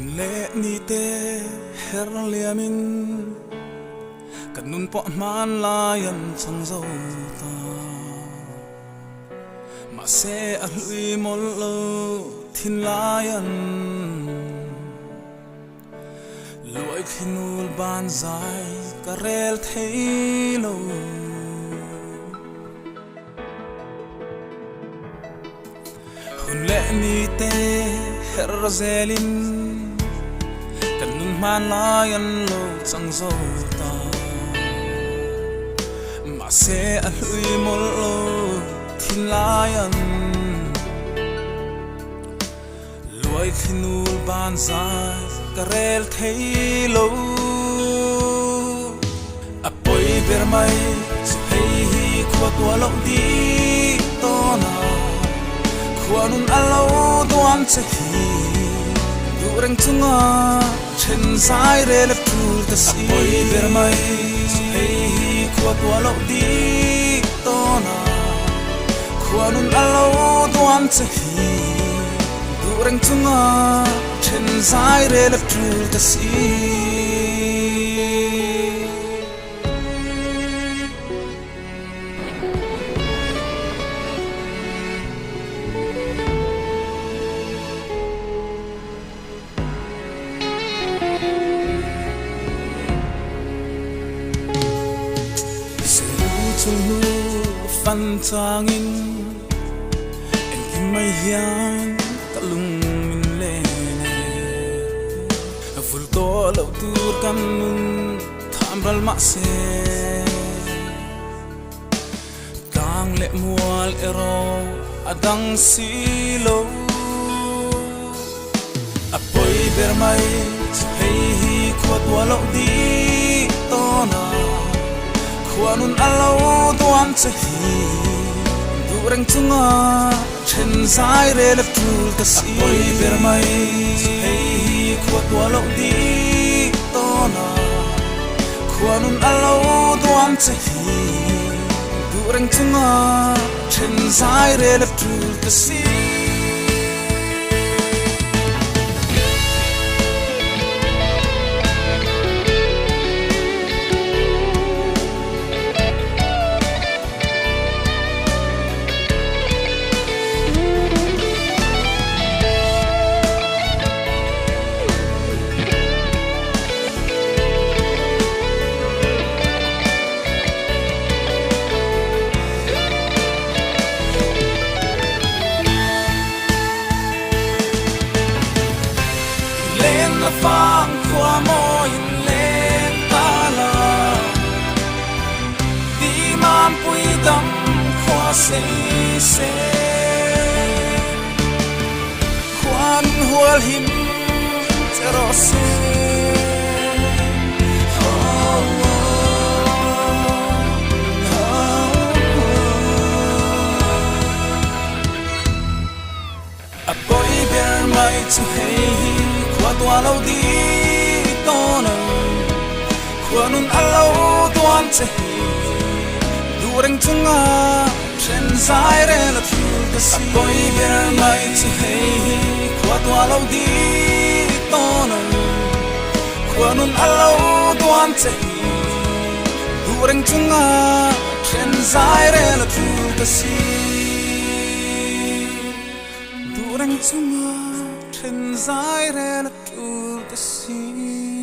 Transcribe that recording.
lệ ni te her liamin kan nun po man layan chang zo ta ma se a hlui mol lo thin layan loi khinul ban zai ka rel thei lo hun lệ ni te her zelin man layan lo chang zo ta ma se a hlui mol lo thin layan loi khinul ban zai ka rel thei lo a poi ber mai chu hei hi khwa tua lo di to na khwa nun a lo duam che hi du reng chunga chen sai re le phul ta si poi ber mai hei khwa tua lo di to na khwa nun a lo duam che hi du reng chunga chen sai re le phul ta si fan changin en kim mai hian kalung min le ne a ful to lo tur kan nun tham bal ma se kang le mual ero adang si lo a poi ber mai hei hi khwat wa lo di to na khwanun alo duam che hi du reng chunga chen sai re le phul ta si poi ber mai hei khwat wa lo di to na khwanun alo duam che hi du reng chunga chen sai re le phul ta si phang khoa môi lên ta la đi man pui đâm khoa se khoan hual him zero se a boy bear mai to hey tua lâu đi to na khwa nun alo tuam che du reng chunga chen sai re la thul ta si poi ber mai chu hei khwa tua lâu đi to na khwa nun alo tuam che du reng chunga chen sai re la thul ta si du reng chunga chen sai re la thul ta si